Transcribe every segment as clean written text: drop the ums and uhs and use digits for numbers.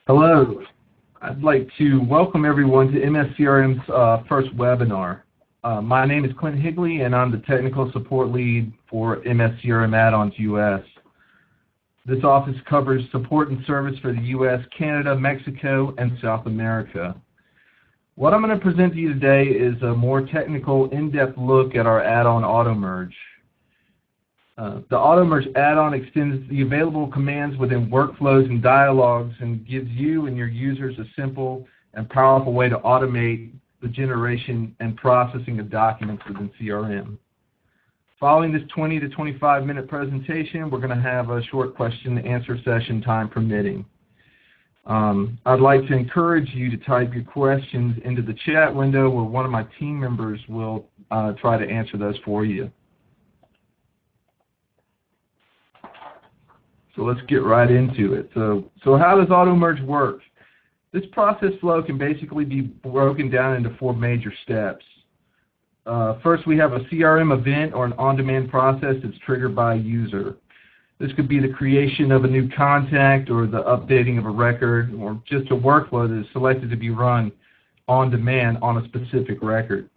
Hello. I'd like to welcome everyone to MS CRM's first webinar. My name is Clint Higley, and I'm the Technical Support Lead for MS CRM-Addons US. This office covers support and service for the US, Canada, Mexico, and South America. What I'm going to present to you today is a more technical, in-depth look at our add-on AutoMerge. The AutoMerge add-on extends the available commands within workflows and dialogues and gives you and your users a simple and powerful way to automate the generation and processing of documents within CRM. Following this 20 to 25 minute presentation, we're going to have a short question and answer session, time permitting. I'd like to encourage you to type your questions into the chat window where one of my team members will try to answer those for you. So let's get right into it. So how does AutoMerge work? This process flow can basically be broken down into 4 major steps. First, we have a CRM event or an on-demand process that's triggered by a user. This could be the creation of a new contact or the updating of a record or just a workflow that is selected to be run on demand on a specific record.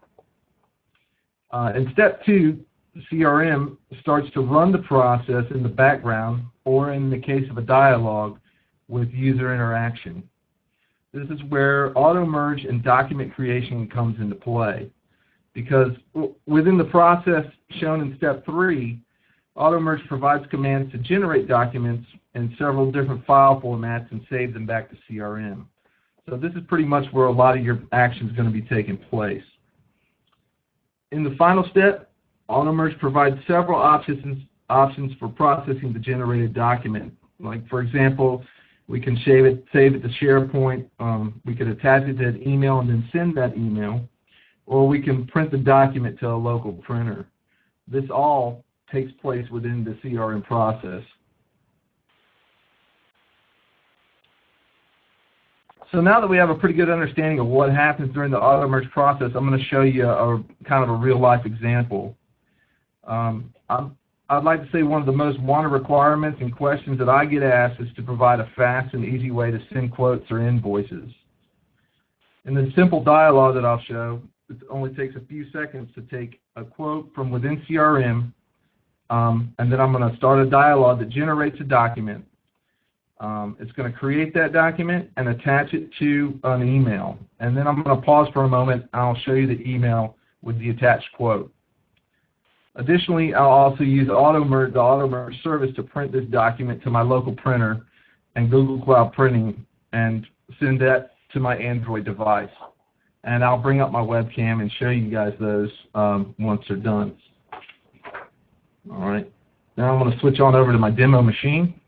In step 2, CRM starts to run the process in the background, or in the case of a dialogue, with user interaction. This is where AutoMerge and document creation comes into play, because within the process shown in step 3, AutoMerge provides commands to generate documents in several different file formats and save them back to CRM. So this is pretty much where a lot of your action is going to be taking place. In the final step, AutoMerge provides several options for processing the generated document. Like, for example, we can save it to SharePoint, we could attach it to an email and then send that email, or we can print the document to a local printer. This all takes place within the CRM process. So now that we have a pretty good understanding of what happens during the AutoMerge process, I'm going to show you kind of a real-life example. I'd like to say one of the most wanted requirements and questions that I get asked is to provide a fast and easy way to send quotes or invoices. In the simple dialogue that I'll show, it only takes a few seconds to take a quote from within CRM, and then I'm going to start a dialogue that generates a document. It's going to create that document and attach it to an email. And then I'm going to pause for a moment, and I'll show you the email with the attached quote. Additionally, I'll also use the AutoMerge service to print this document to my local printer and Google Cloud Printing and send that to my Android device. And I'll bring up my webcam and show you guys those once they're done. All right. Now I'm going to switch on over to my demo machine.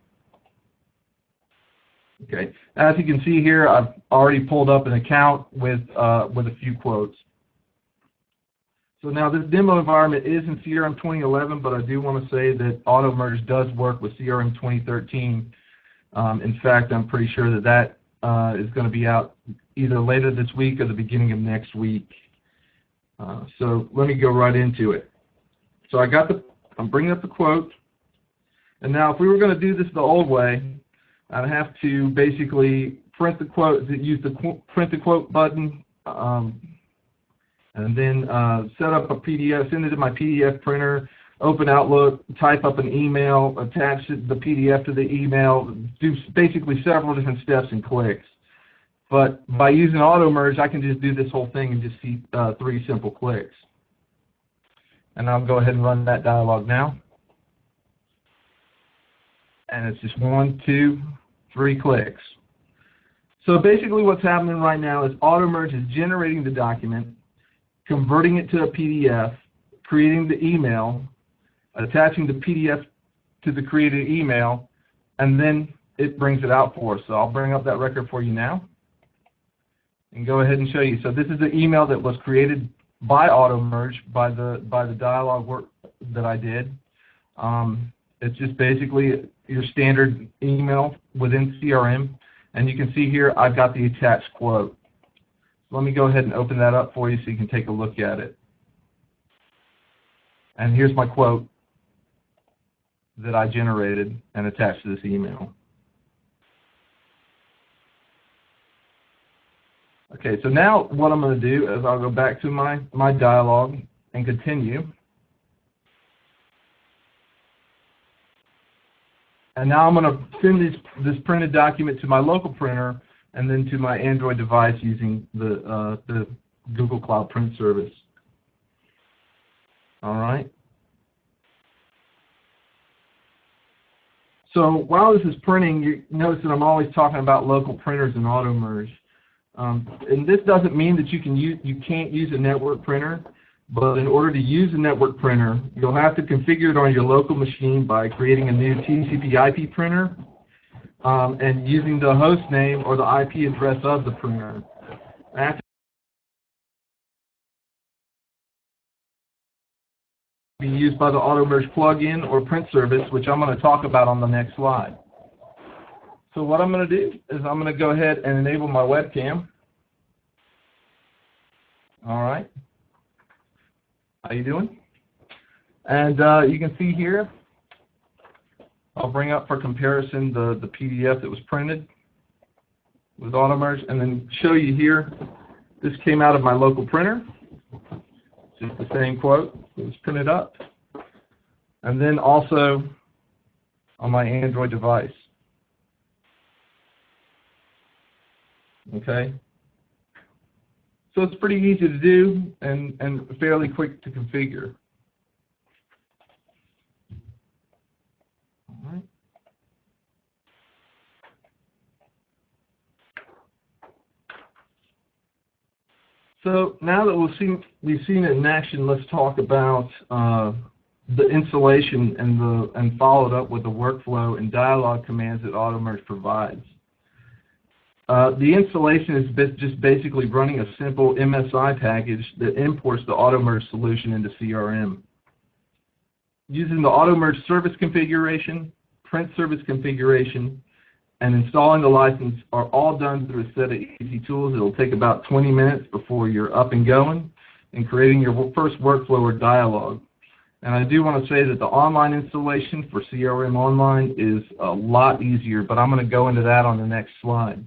Okay. As you can see here, I've already pulled up an account with a few quotes. So now this demo environment is in CRM 2011, but I do want to say that AutoMerge does work with CRM 2013. In fact, I'm pretty sure that that is going to be out either later this week or the beginning of next week. So let me go right into it. So I'm bringing up the quote, and now if we were going to do this the old way, I'd have to basically print the quote, use the print the quote button, and then set up a PDF, send it to my PDF printer, open Outlook, type up an email, attach the PDF to the email, do basically several different steps and clicks. But by using AutoMerge, I can just do this whole thing in just 3 simple clicks. And I'll go ahead and run that dialogue now. And it's just 1, 2, 3 clicks. So basically what's happening right now is AutoMerge is generating the document, converting it to a PDF, creating the email, attaching the PDF to the created email, and then it brings it out for us. So I'll bring up that record for you now and go ahead and show you. So this is the email that was created by AutoMerge, by the dialogue work that I did. It's just basically your standard email within CRM, and you can see here I've got the attached quote. Let me go ahead and open that up for you so you can take a look at it. And here's my quote that I generated and attached to this email. Okay, so now what I'm going to do is I'll go back to my dialog and continue. And now I'm going to send this printed document to my local printer and then to my Android device using the Google Cloud Print Service. All right. So while this is printing, you notice that I'm always talking about local printers in AutoMerge. And this doesn't mean that you can't use a network printer, but in order to use a network printer, you'll have to configure it on your local machine by creating a new TCP/IP printer and using the host name or the IP address of the printer. After be used by the AutoMerge plugin or print service, which I'm going to talk about on the next slide. So what I'm going to do is I'm going to go ahead and enable my webcam. All right. How you doing? And you can see here, I'll bring up for comparison the PDF that was printed with AutoMerge, and then show you here, this came out of my local printer. Just the same quote that was printed up. And then also on my Android device. Okay? So it's pretty easy to do and fairly quick to configure. All right. So now that we've seen it in action, let's talk about the installation and followed up with the workflow and dialog commands that AutoMerge provides. The installation is just basically running a simple MSI package that imports the AutoMerge solution into CRM. Using the AutoMerge service configuration, print service configuration, and installing the license are all done through a set of easy tools. It'll take about 20 minutes before you're up and going and creating your first workflow or dialog. And I do want to say that the online installation for CRM Online is a lot easier, but I'm going to go into that on the next slide.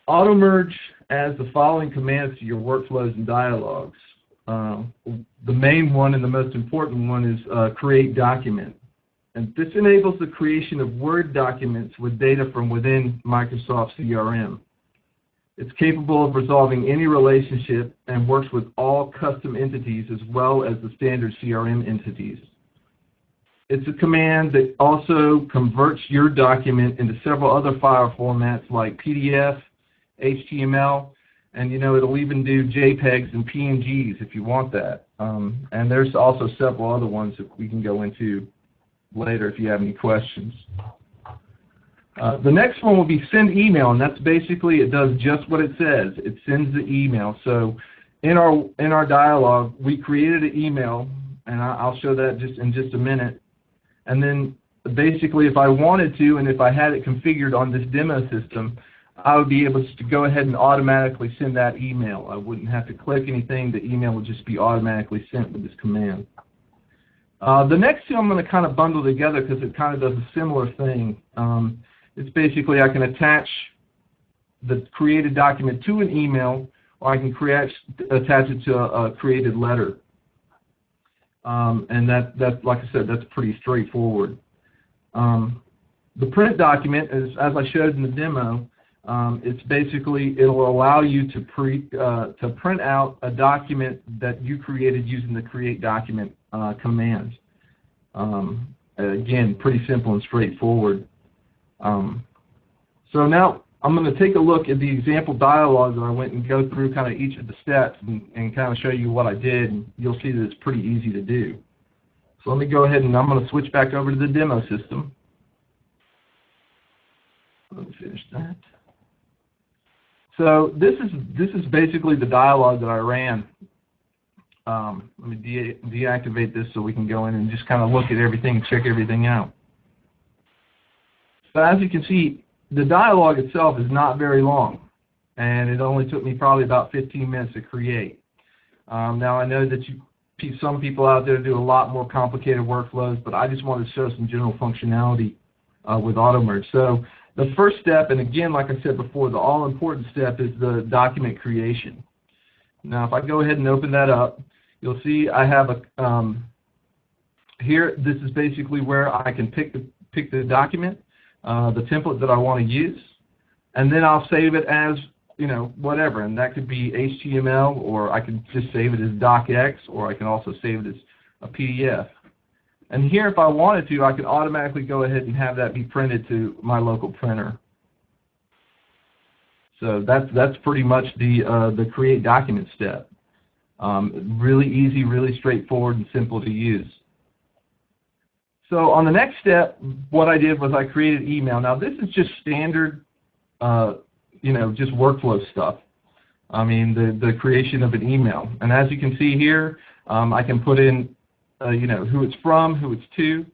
AutoMerge adds the following commands to your workflows and dialogs. The main one and the most important one is create document. And this enables the creation of Word documents with data from within Microsoft CRM. It's capable of resolving any relationship and works with all custom entities as well as the standard CRM entities. It's a command that also converts your document into several other file formats like PDF, HTML, and it'll even do JPEGs and PNGs if you want that. And there's also several other ones that we can go into later if you have any questions. The next one will be send email, and that's basically, it does just what it says. It sends the email. So in our dialog, we created an email, and I'll show that in just a minute. And then basically, if I wanted to, and if I had it configured on this demo system, I would be able to go ahead and automatically send that email. I wouldn't have to click anything. The email would just be automatically sent with this command. The next two I'm going to kind of bundle together because it kind of does a similar thing. It's basically I can attach the created document to an email, or I can attach it to a created letter. And that, like I said, that's pretty straightforward. The print document, as I showed in the demo, it's basically, it'll allow you to print out a document that you created using the create document command. Again, pretty simple and straightforward. So now I'm going to take a look at the example dialog that I went and go through kind of each of the steps and kind of show you what I did, and you'll see that it's pretty easy to do. So let me go ahead and I'm going to switch back over to the demo system. Let me finish that. So this is basically the dialog that I ran. Let me deactivate this so we can go in and just kind of look at everything and check everything out. So as you can see, the dialog itself is not very long, and it only took me probably about 15 minutes to create. Now I know that some people out there do a lot more complicated workflows, but I just wanted to show some general functionality with AutoMerge. So the first step, and again, like I said before, the all-important step is the document creation. Now, if I go ahead and open that up, you'll see I have a here. This is basically where I can pick the document, the template that I want to use, and then I'll save it as whatever, and that could be HTML, or I can just save it as docx, or I can also save it as a PDF. And here, if I wanted to, I could automatically go ahead and have that be printed to my local printer. So that's pretty much the create document step. Really easy, really straightforward, and simple to use. So on the next step, what I did was I created email. Now this is just standard, just workflow stuff. I mean, the creation of an email. And as you can see here, I can put in, who it's from, who it's to,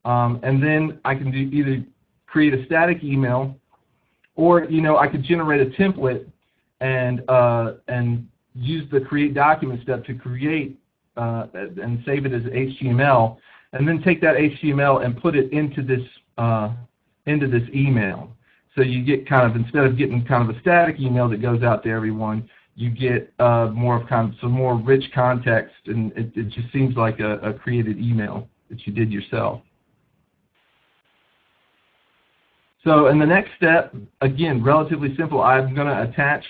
and then I can either create a static email, or I could generate a template and use the create document step to create and save it as HTML, and then take that HTML and put it into this email. So you get instead of getting kind of a static email that goes out to everyone, you get more of some more rich context, and it just seems like a created email that you did yourself. So in the next step, again, relatively simple, I'm going to attach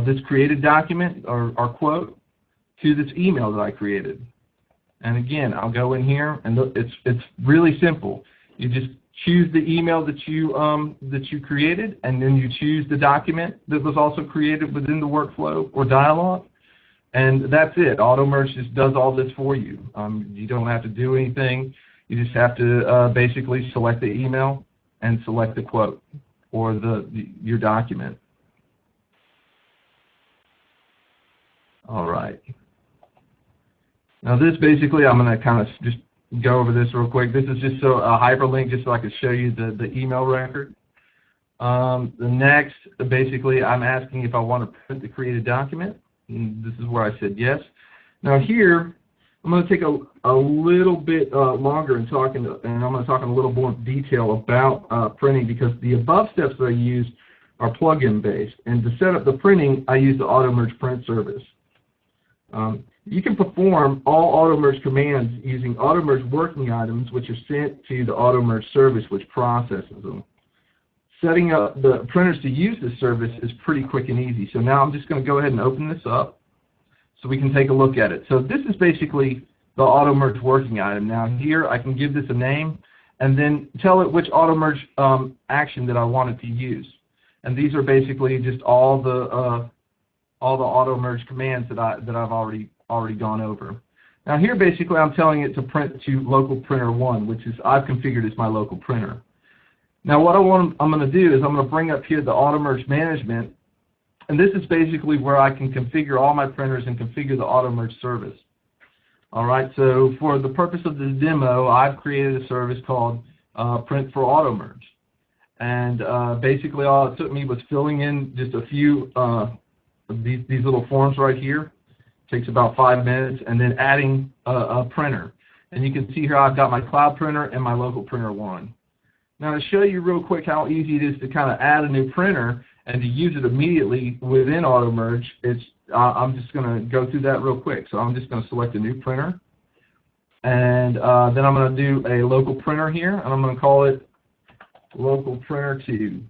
this created document or quote to this email that I created. And again, I'll go in here, and it's really simple. You just choose the email that you created, and then you choose the document that was also created within the workflow or dialog, and that's it. AutoMerge just does all this for you. You don't have to do anything. You just have to basically select the email and select the quote or your document. All right. Now this basically, I'm going to kind of just go over this real quick. This is just a hyperlink just so I can show you the email record. The next, basically, I'm asking if I want to print the created document. And this is where I said yes. Now here, I'm going to take a little bit longer and I'm going to talk in a little more detail about printing, because the above steps that I use are plugin based, and to set up the printing, I use the AutoMerge print service. You can perform all AutoMerge commands using AutoMerge working items, which are sent to the AutoMerge service, which processes them. Setting up the printers to use this service is pretty quick and easy. So now I'm just going to go ahead and open this up so we can take a look at it. So this is basically the AutoMerge working item. Now here I can give this a name and then tell it which AutoMerge action that I want it to use. And these are basically just all the AutoMerge commands that I've already gone over. Now here basically I'm telling it to print to local printer 1, which is I've configured as my local printer. Now what I'm going to do is I'm going to bring up here the AutoMerge management, and this is basically where I can configure all my printers and configure the AutoMerge service. Alright, so for the purpose of this demo, I've created a service called Print for AutoMerge. And basically all it took me was filling in just a few these little forms right here. Takes about 5 minutes, and then adding a printer. And you can see here I've got my cloud printer and my local printer 1. Now to show you real quick how easy it is to kind of add a new printer and to use it immediately within AutoMerge, I'm just going to go through that real quick. So I'm just going to select a new printer, and then I'm going to do a local printer here, and I'm going to call it local printer 2.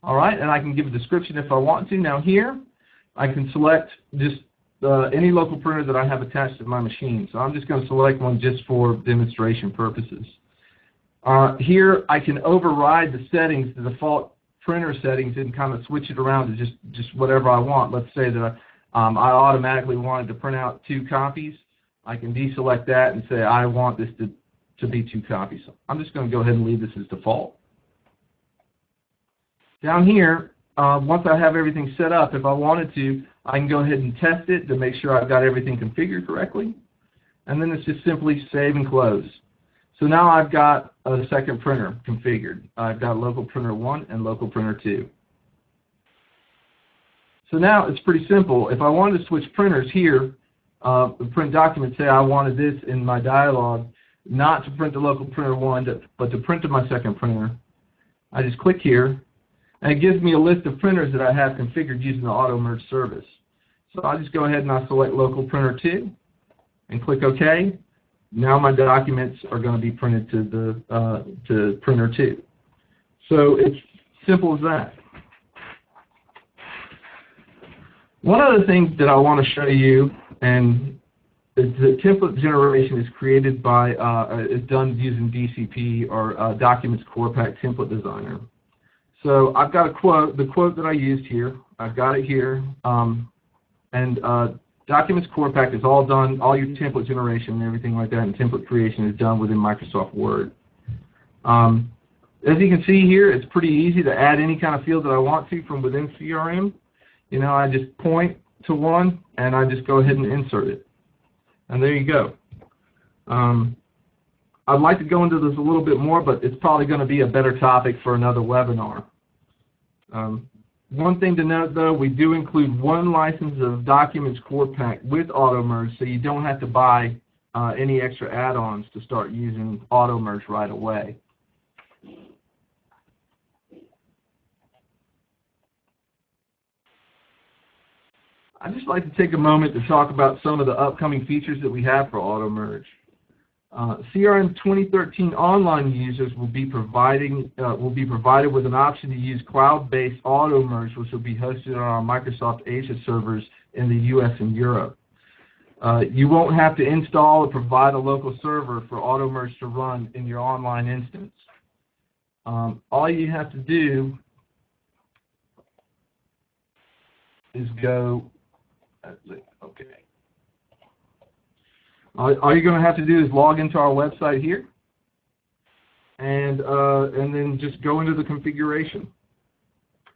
All right, and I can give a description if I want to. Now here, I can select just any local printer that I have attached to my machine. So I'm just going to select one just for demonstration purposes. Here, I can override the settings, the default printer settings, and kind of switch it around to just whatever I want. Let's say that I automatically wanted to print out 2 copies. I can deselect that and say I want this to be 2 copies. So I'm just going to go ahead and leave this as default. Down here, once I have everything set up, if I wanted to, I can go ahead and test it to make sure I've got everything configured correctly. And then it's just simply save and close. So now I've got a second printer configured. I've got local printer 1 and local printer 2. So now it's pretty simple. If I wanted to switch printers here, the print document say I wanted this in my dialog, not to print to local printer 1, but to print to my second printer, I just click here, and it gives me a list of printers that I have configured using the AutoMerge service. So I'll just go ahead and I'll select local printer 2 and click OK. Now my documents are going to be printed to printer 2. So it's simple as that. One other thing that I want to show you, and the template generation is created by, is done using DCP or Documents Core Pack Template Designer. So I've got a quote, the quote that I used here, I've got it here, and Documents Core Pack is all done, all your template generation and everything like that, and template creation is done within Microsoft Word. As you can see here, it's pretty easy to add any kind of field that I want to from within CRM. You know, I just point to one, and I just go ahead and insert it. And there you go. I'd like to go into this a little bit more, but it's probably going to be a better topic for another webinar. One thing to note, though, we do include one license of Documents Core Pack with AutoMerge, so you don't have to buy any extra add-ons to start using AutoMerge right away. I'd just like to take a moment to talk about some of the upcoming features that we have for AutoMerge. CRM 2013 online users will be provided with an option to use cloud-based AutoMerge, which will be hosted on our Microsoft Asia servers in the US and Europe. You won't have to install or provide a local server for AutoMerge to run in your online instance. All you have to do is go. Okay. All you're going to have to do is log into our website here, and then just go into the configuration.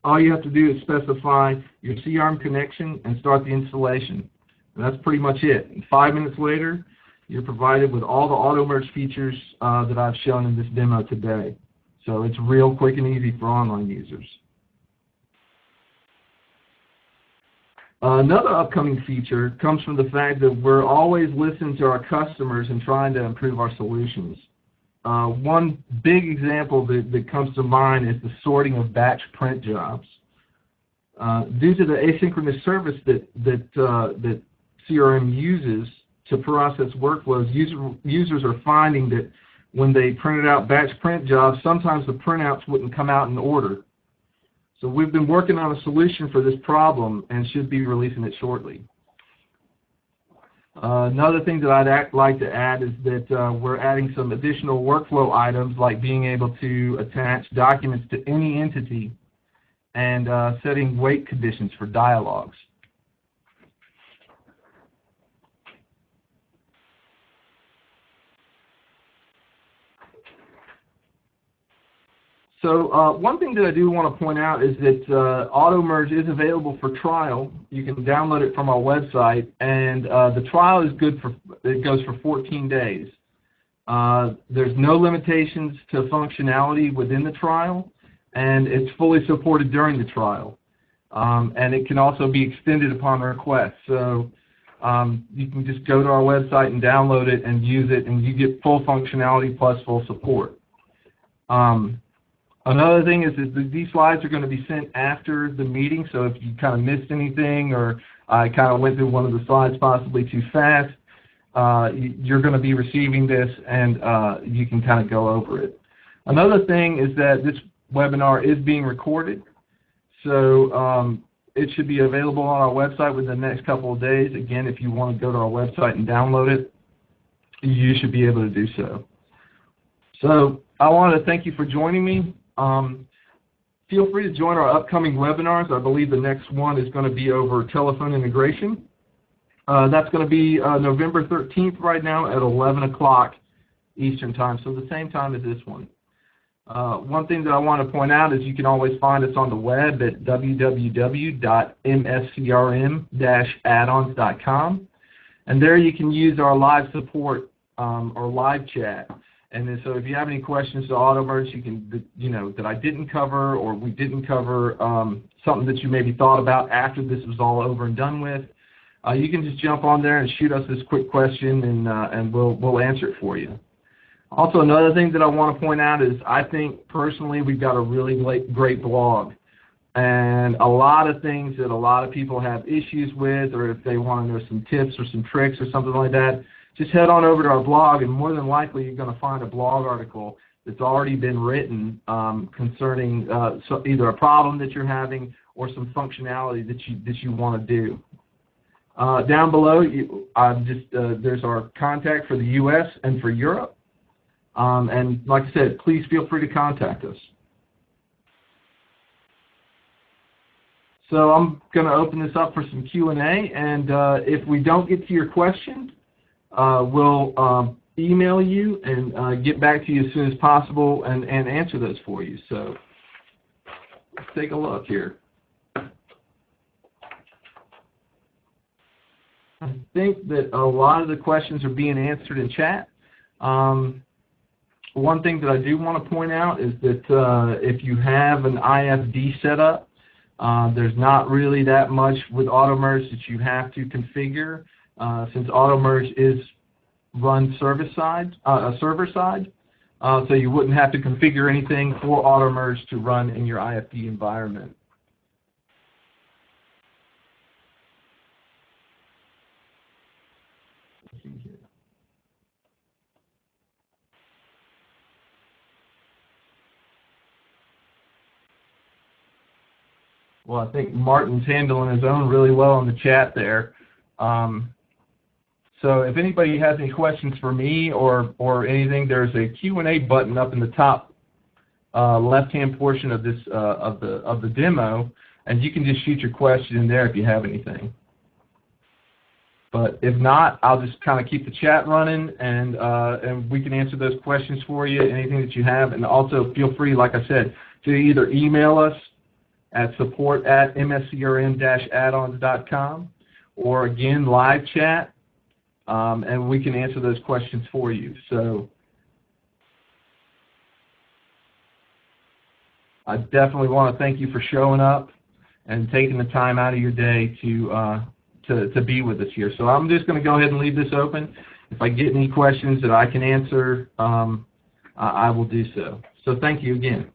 All you have to do is specify your CRM connection and start the installation. And that's pretty much it. And 5 minutes later, you're provided with all the AutoMerge features that I've shown in this demo today. So it's real quick and easy for online users. Another upcoming feature comes from the fact that we're always listening to our customers and trying to improve our solutions. One big example that comes to mind is the sorting of batch print jobs. Due to the asynchronous service that CRM uses to process workflows, users are finding that when they printed out batch print jobs, sometimes the printouts wouldn't come out in order. So we've been working on a solution for this problem and should be releasing it shortly. Another thing that I'd like to add is that we're adding some additional workflow items, like being able to attach documents to any entity and setting wait conditions for dialogues. So one thing that I do want to point out is that AutoMerge is available for trial. You can download it from our website, and the trial is good for, it goes for 14 days. There's no limitations to functionality within the trial, and it's fully supported during the trial. And it can also be extended upon request. So you can just go to our website and download it and use it, and you get full functionality plus full support. Another thing is that these slides are going to be sent after the meeting, so if you kind of missed anything or I kind of went through one of the slides possibly too fast, you're going to be receiving this and you can kind of go over it. Another thing is that this webinar is being recorded, so it should be available on our website within the next couple of days. Again, if you want to go to our website and download it, you should be able to do so. So I want to thank you for joining me. Feel free to join our upcoming webinars. I believe the next one is going to be over telephone integration. That's going to be November 13th right now at 11 o'clock Eastern Time, so the same time as this one. One thing that I want to point out is you can always find us on the web at www.mscrm-addons.com, and there you can use our live support or live chat. And then, so if you have any questions to AutoMerge, you can, that I didn't cover or we didn't cover, something that you maybe thought about after this was all over and done with, you can just jump on there and shoot us this quick question, and we'll answer it for you. Also, another thing that I want to point out is I think personally we've got a really great blog. And a lot of things that a lot of people have issues with, or if they want to know some tips or some tricks or something like that, just head on over to our blog, and more than likely you're going to find a blog article that's already been written concerning either a problem that you're having or some functionality that you want to do. Down below, there's our contact for the U.S. and for Europe. And like I said, please feel free to contact us. So I'm going to open this up for some Q&A, and if we don't get to your question, we'll email you and get back to you as soon as possible and answer those for you. So let's take a look here. I think that a lot of the questions are being answered in chat. One thing that I do want to point out is that if you have an IFD set up, there's not really that much with AutoMerge that you have to configure, since AutoMerge is run server side, so you wouldn't have to configure anything for AutoMerge to run in your IFD environment. Well, I think Martin's handling his own really well in the chat there. So if anybody has any questions for me or anything, there's a Q&A button up in the top left-hand portion of this of the demo, and you can just shoot your question in there if you have anything. But if not, I'll just kind of keep the chat running, and we can answer those questions for you, anything that you have. And also feel free, like I said, to either email us at support@mscrm-addons.com, or again, live chat, and we can answer those questions for you. So I definitely want to thank you for showing up and taking the time out of your day to be with us here. So I'm just going to go ahead and leave this open. If I get any questions that I can answer, I will do so. So thank you again.